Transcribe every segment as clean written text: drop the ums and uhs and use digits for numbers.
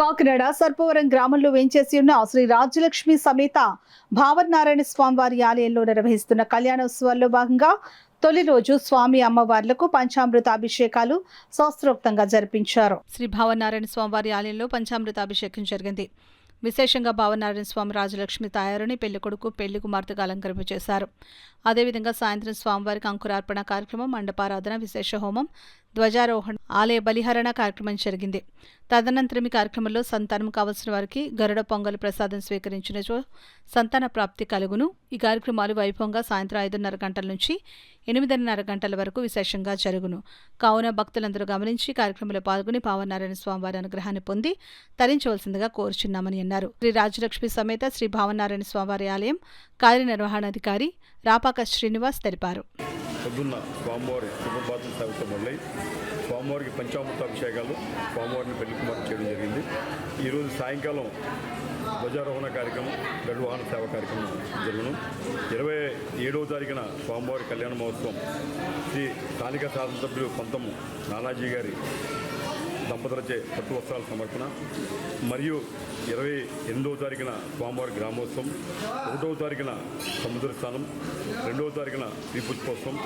కాకినాడ సర్పవరం గ్రామంలో వేంచేసి ఉన్న శ్రీ రాజ్యలక్ష్మి సమేత భావనారాయణ స్వామివారి ఆలయంలో నిర్వహిస్తున్న కళ్యాణోత్సవాల్లో భాగంగా తొలి రోజు స్వామి అమ్మవార్లకు పంచామృత అభిషేకాలు శాస్త్రోక్తంగా జరిపించారు. శ్రీ భావనారాయణ స్వామివారి ఆలయంలో పంచామృత అభిషేకం జరిగింది. విశేషంగా భావనారాయణ స్వామి రాజలక్ష్మి తయారుని పెళ్లి కొడుకు పెళ్లి కుమార్తెగా అలంకరింప చేశారు. అదేవిధంగా సాయంత్రం స్వామివారికి అంకురార్పణ కార్యక్రమం, మండపారాధన, విశేష హోమం, ధ్వజారోహణ, ఆలయ బలిహరణ కార్యక్రమం జరిగింది. తదనంతరం ఈ కార్యక్రమంలో సంతానం కావలసిన వారికి గరుడ పొంగల్ ప్రసాదం స్వీకరించినచో సంతాన ప్రాప్తి కలుగును. ఈ కార్యక్రమాలు వైభవంగా సాయంత్రం 5:30 గంటల నుంచి 8:30 గంటల వరకు విశేషంగా జరుగును. కావున భక్తులందరూ గమనించి కార్యక్రమంలో పాల్గొని భావనారాయణ స్వామివారి అనుగ్రహాన్ని పొంది తరించవలసిందిగా కోరుచున్నామని అన్నారు. శ్రీ రాజలక్ష్మి సమేత శ్రీ భావనారాయణ స్వామివారి ఆలయం కార్యనిర్వహణాధికారి రాపాక శ్రీనివాస్ తెలిపారు. పొద్దున్న స్వామివారి సుప్రభాతం సేవతో మొదలై స్వామివారికి పంచామృత అభిషేకాలు, స్వామివారిని పెళ్లి కుమార్తె చేయడం జరిగింది. ఈరోజు సాయంకాలం ధ్వజారోహణ కార్యక్రమం, గరుడ సేవ కార్యక్రమం జరుగును. 27వ తారీఖున స్వామివారి కళ్యాణ మహోత్సవం శ్రీ స్థానిక శాసనసభ్యులు పంతం నానాజీ గారి దంపతులచే పట్టు వస్త్రాల సమర్పణ, మరియు 28వ తారీఖున స్వామివారి గ్రామోత్సవం, 1వ తారీఖున సముద్ర స్నానం, 2వ తారీఖున శ్రీపుష్పోత్సవం,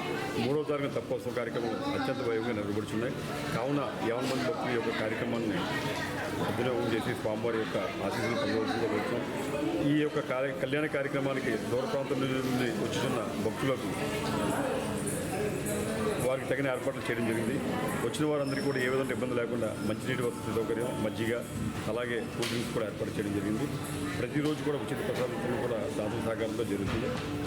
3వ తారీఖున తప్పోత్సవం కార్యక్రమం అత్యంత వైభవంగా నిర్వహించున్నాయి. కావున 50 మంది భక్తుల యొక్క కార్యక్రమాన్ని సద్వినియోగం చేసి స్వామివారి యొక్క ఆశీస్సులు పొందవలసిందిగా కోరుతున్నాం. ఈ యొక్క కళ్యాణ కార్యక్రమానికి దూర ప్రాంతం నుండి వచ్చుతున్న భక్తులకు వారికి తగిన ఏర్పాట్లు చేయడం జరిగింది. వచ్చిన వారందరికీ కూడా ఏ విధంగా ఇబ్బంది లేకుండా మంచినీటి వసతి సౌకర్యం, మజ్జిగ, అలాగే కూల్ డ్రింక్స్ కూడా ఏర్పాటు చేయడం జరిగింది. ప్రతిరోజు కూడా ఉచిత ప్రసాదం కూడా దాతల సహకారంతో జరుగుతుంది.